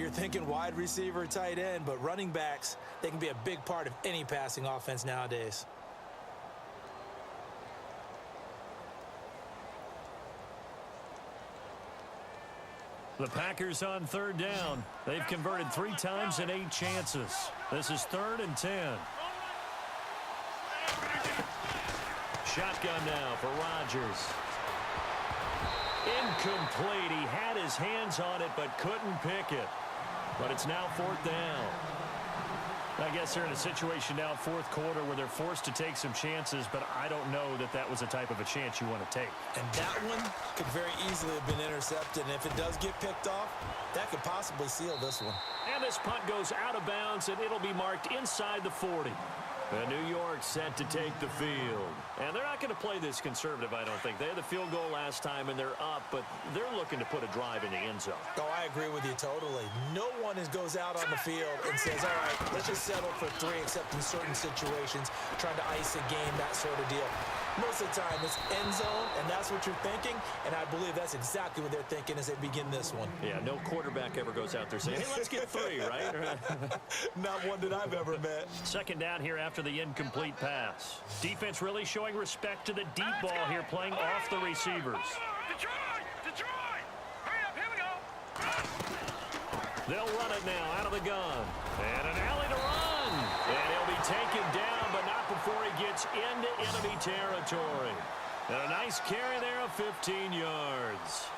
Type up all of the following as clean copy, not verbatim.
you're thinking wide receiver, tight end, but running backs, they can be a big part of any passing offense nowadays. The Packers on third down. They've converted 3 times in 8 chances. This is 3rd and 10. Shotgun now for Rodgers. Incomplete. He had his hands on it but couldn't pick it. But it's now 4th down. I guess they're in a situation now, 4th quarter, where they're forced to take some chances, but I don't know that that was the type of a chance you want to take. And that one could very easily have been intercepted, and if it does get picked off, that could possibly seal this one. And this punt goes out of bounds, and it'll be marked inside the 40. And New York set to take the field. And they're not going to play this conservative, I don't think. They had the field goal last time, and they're up, but they're looking to put a drive in the end zone. Oh, I agree with you totally. No one goes out on the field and says, all right, let's just settle for 3, except in certain situations, trying to ice a game, that sort of deal. Most of the time, it's end zone, and that's what you're thinking, and I believe that's exactly what they're thinking as they begin this one. Yeah, no quarterback ever goes out there saying, hey, let's get 3, right? Not one that I've ever met. 2nd down here after the incomplete pass. Defense really showing respect to the deep ball here, playing off the receivers. Detroit! Hurry up, here we go! They'll run it now out of the gun. And an alley to run. And he'll be taken down, but not before he gets into enemy territory. And a nice carry there of 15 yards.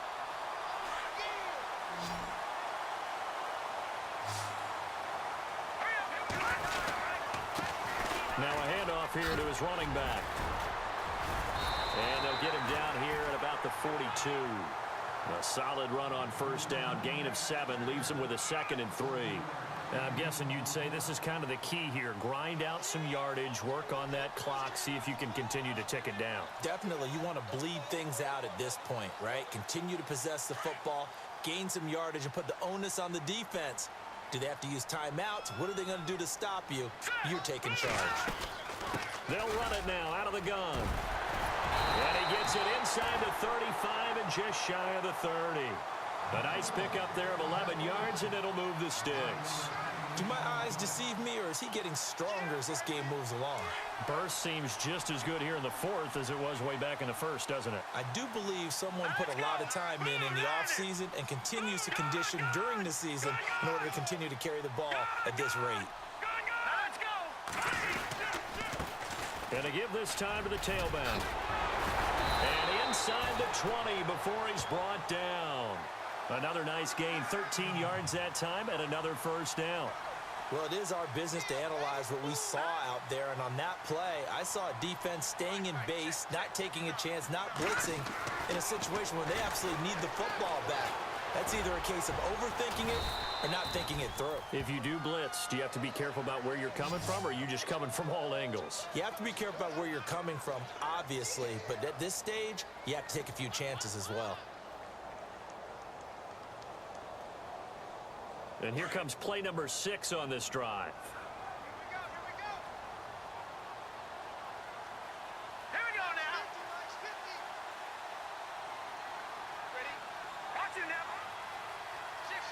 Now a handoff here to his running back. And they'll get him down here at about the 42. A solid run on 1st down. Gain of 7 leaves him with a 2nd and 3. And I'm guessing you'd say this is kind of the key here. Grind out some yardage, work on that clock, see if you can continue to tick it down. Definitely, you want to bleed things out at this point, right? Continue to possess the football, gain some yardage, and put the onus on the defense. Do they have to use timeouts? What are they going to do to stop you? You're taking charge. They'll run it now out of the gun. And he gets it inside the 35 and just shy of the 30. A nice pickup there of 11 yards, and it'll move the sticks. Do my eyes deceive me, or is he getting stronger as this game moves along? Burst seems just as good here in the 4th as it was way back in the 1st, doesn't it? I do believe someone put a lot of time in the offseason and continues to condition during the season in order to continue to carry the ball at this rate. Let's go! And to give this time to the tailback. And inside the 20 before he's brought down. Another nice gain, 13 yards that time, and another 1st down. Well, it is our business to analyze what we saw out there, and on that play, I saw a defense staying in base, not taking a chance, not blitzing, in a situation where they absolutely need the football back. That's either a case of overthinking it or not thinking it through. If you do blitz, do you have to be careful about where you're coming from, or are you just coming from all angles? You have to be careful about where you're coming from, obviously, but at this stage, you have to take a few chances as well. And here comes play number 6 on this drive. Here we go now! Ready? Watch it now! Shift.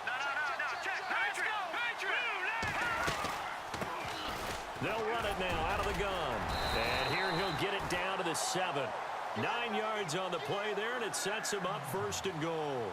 No, check! Patriot! They'll run it now out of the gun. And here he'll get it down to the 7. 9 yards on the play there, and it sets him up 1st and goal.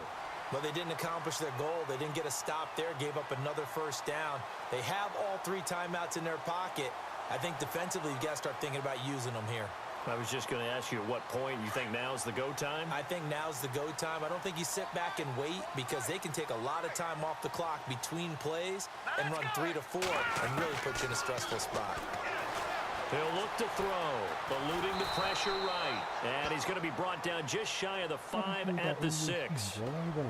But they didn't accomplish their goal. They didn't get a stop there, gave up another 1st down. They have all 3 timeouts in their pocket. I think defensively, you got to start thinking about using them here. I was just going to ask you at what point you think now's the go time? I think now's the go time. I don't think you sit back and wait, because they can take a lot of time off the clock between plays and run 3 to 4 and really put you in a stressful spot. He'll look to throw, eluding the pressure right. And he's going to be brought down just shy of the 5 at the 6.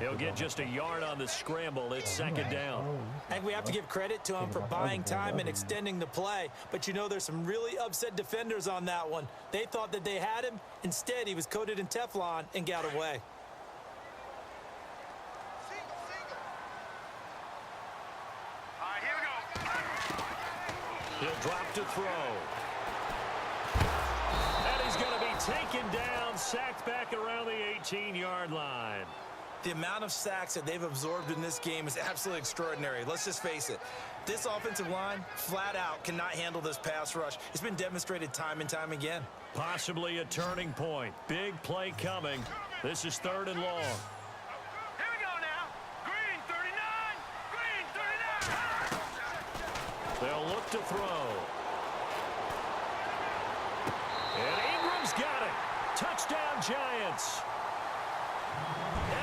He'll get just a yard on the scramble. It's 2nd down. I think we have to give credit to him for buying time and extending the play. But, you know, there's some really upset defenders on that one. They thought that they had him. Instead, he was coated in Teflon and got away. All right, here we go. He'll drop to throw. And he's going to be taken down, sacked back around the 18-yard line. The amount of sacks that they've absorbed in this game is absolutely extraordinary. Let's just face it. This offensive line, flat out, cannot handle this pass rush. It's been demonstrated time and time again. Possibly a turning point. Big play coming. This is 3rd and long. Here we go now. Green 39. Green 39. They'll look to throw. And Ingram's got it. Touchdown, Giants.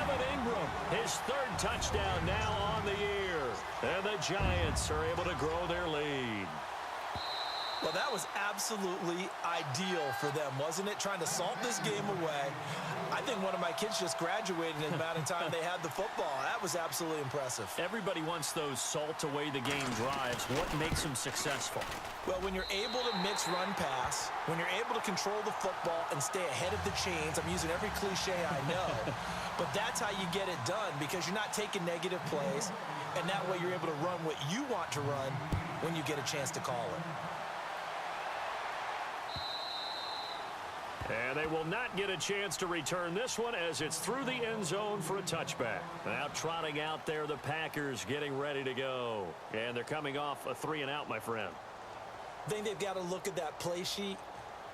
Evan Ingram, his 3rd touchdown now on the year. And the Giants are able to grow their lead. Well, that was absolutely ideal for them, wasn't it? Trying to salt this game away. I think one of my kids just graduated in the amount of time they had the football. That was absolutely impressive. Everybody wants those salt-away-the-game drives. What makes them successful? Well, when you're able to mix run-pass, when you're able to control the football and stay ahead of the chains, I'm using every cliche I know, but that's how you get it done because you're not taking negative plays, and that way you're able to run what you want to run when you get a chance to call it. And they will not get a chance to return this one as it's through the end zone for a touchback. Now trotting out there, the Packers getting ready to go. And they're coming off a 3-and-out, my friend. I think they've got to look at that play sheet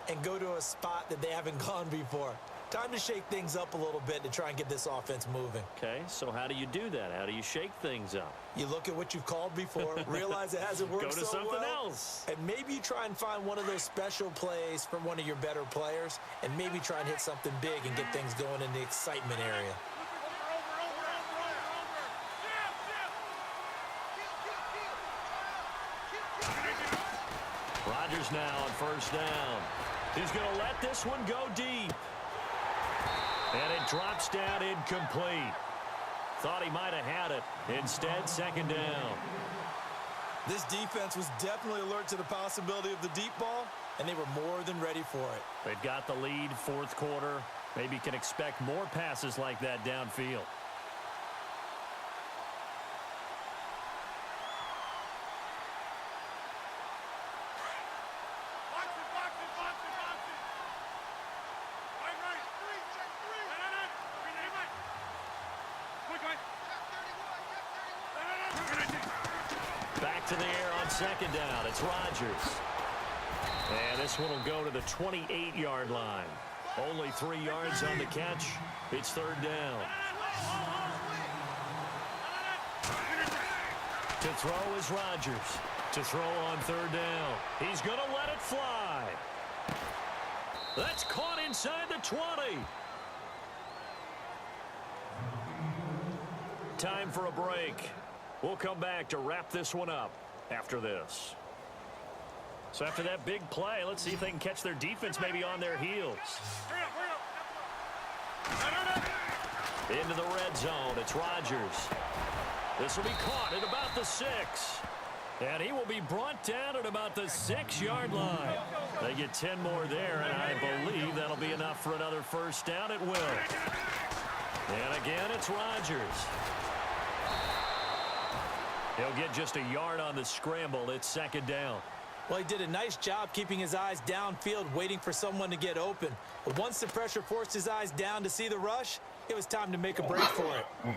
and go to a spot that they haven't gone before. Time to shake things up a little bit to try and get this offense moving. Okay, so how do you do that? How do you shake things up? You look at what you've called before, realize it hasn't worked so well. Go to something else. And maybe you try and find one of those special plays from one of your better players, and maybe try and hit something big and get things going in the excitement area. Rodgers now on 1st down. He's going to let this one go deep. And it drops down incomplete. Thought he might have had it. Instead, 2nd down. This defense was definitely alert to the possibility of the deep ball, and they were more than ready for it. They've got the lead, 4th quarter. Maybe can expect more passes like that downfield. Back to the air on 2nd down. It's Rodgers. And this one will go to the 28-yard line. Only 3 yards on the catch. It's 3rd down. To throw is Rodgers. To throw on 3rd down. He's going to let it fly. That's caught inside the 20. Time for a break. We'll come back to wrap this one up after this. So after that big play, let's see if they can catch their defense maybe on their heels. Into the red zone. It's Rodgers. This will be caught at about the 6. And he will be brought down at about the 6-yard line. They get 10 more there, and I believe that'll be enough for another 1st down. It will. And again, it's Rodgers. He'll get just a yard on the scramble. It's 2nd down. Well, he did a nice job keeping his eyes downfield, waiting for someone to get open. But once the pressure forced his eyes down to see the rush, it was time to make a break for it.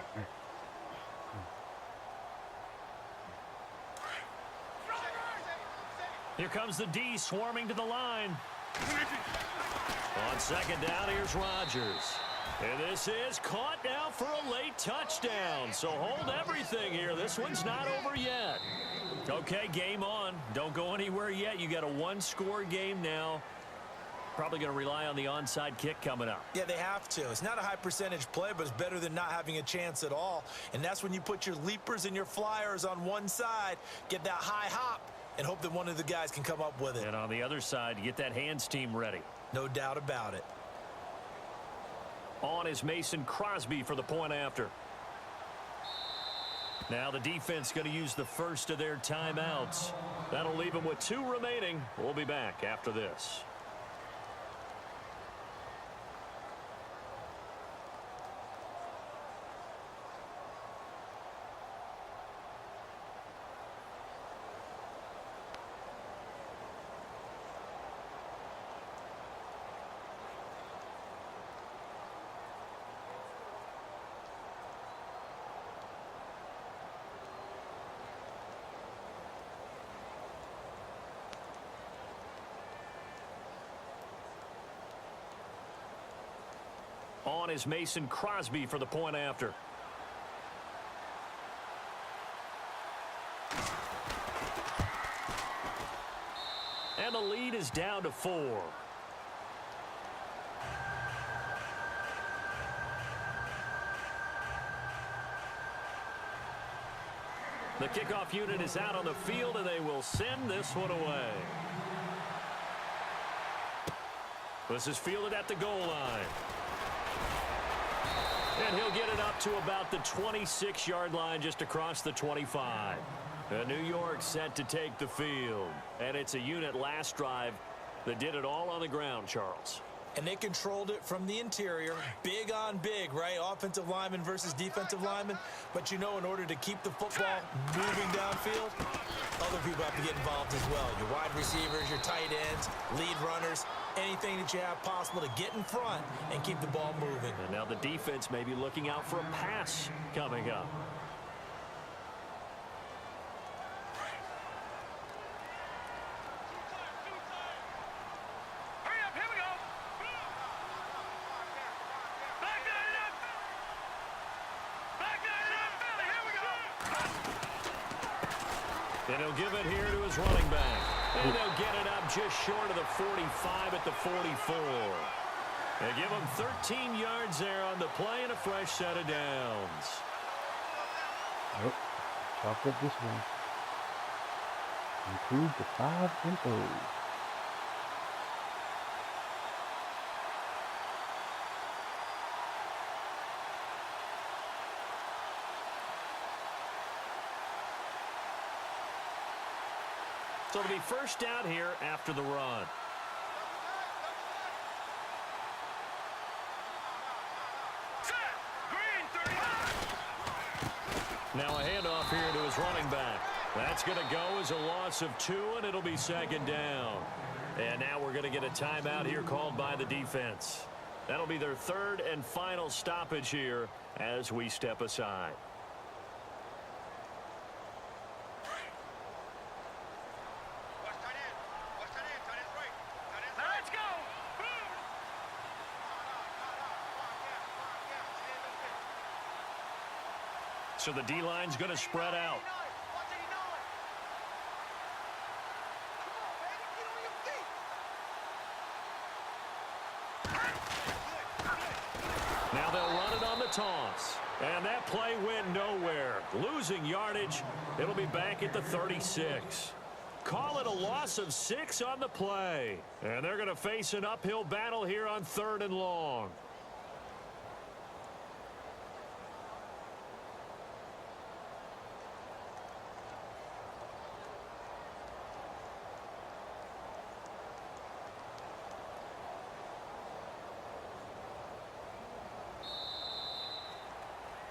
Here comes the D swarming to the line. On 2nd down, here's Rodgers. And this is caught now for a late touchdown. So hold everything here. This one's not over yet. Okay, game on. Don't go anywhere yet. You got a 1-score game now. Probably going to rely on the onside kick coming up. Yeah, they have to. It's not a high percentage play, but it's better than not having a chance at all. And that's when you put your leapers and your flyers on one side, get that high hop, and hope that one of the guys can come up with it. And on the other side, get that hands team ready. No doubt about it. On is Mason Crosby for the point after. Now the defense going to use the first of their timeouts. That'll leave them with 2 remaining. We'll be back after this. On is Mason Crosby for the point after. And the lead is down to 4. The kickoff unit is out on the field, and they will send this one away. This is fielded at the goal line. And he'll get it up to about the 26-yard line, just across the 25. New York set to take the field. And it's a unit last drive that did it all on the ground, Charles. And they controlled it from the interior. Big on big, right? Offensive lineman versus defensive lineman. But you know, in order to keep the football moving downfield, other people have to get involved as well. Your wide receivers, your tight ends, lead runners, anything that you have possible to get in front and keep the ball moving. And now the defense may be looking out for a pass coming up. And he'll give it here to his running back. And they'll get it up just short of the 45 at the 44. They give him 13 yards there on the play and a fresh set of downs. Nope. Chalk up this one. Improve to 5-0. So it'll be first down here after the run. Now a handoff here to his running back. That's going to go as a loss of 2, and it'll be second down. And now we're going to get a timeout here called by the defense. That'll be their third and final stoppage here as we step aside. So the D-line's going to spread out. Now they'll run it on the toss. And that play went nowhere. Losing yardage. It'll be back at the 36. Call it a loss of 6 on the play. And they're going to face an uphill battle here on 3rd and long.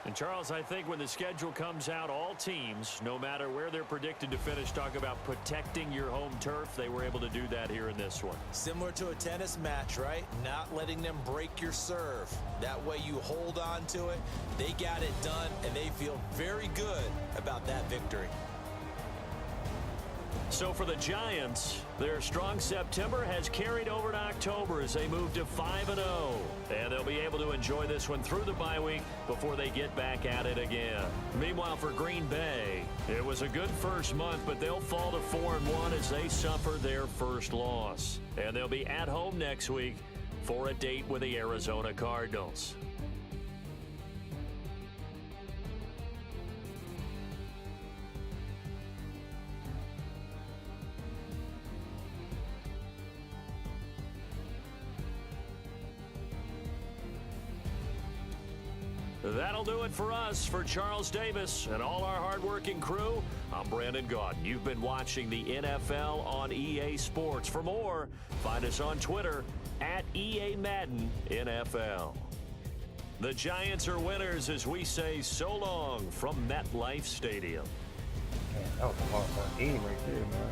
And Charles, I think when the schedule comes out, all teams, no matter where they're predicted to finish, talk about protecting your home turf. They were able to do that here in this one. Similar to a tennis match, right? Not letting them break your serve. That way you hold on to it. They got it done, and they feel very good about that victory. So for the Giants, their strong September has carried over to October as they move to 5-0. And they'll be able to enjoy this one through the bye week before they get back at it again. Meanwhile, for Green Bay, it was a good first month, but they'll fall to 4-1 as they suffer their first loss. And they'll be at home next week for a date with the Arizona Cardinals. That'll do it for us. For Charles Davis and all our hardworking crew, I'm Brandon Gaudin. You've been watching the NFL on EA Sports. For more, find us on Twitter at EA Madden NFL. The Giants are winners as we say so long from MetLife Stadium. Man, that was a hard game right there, man.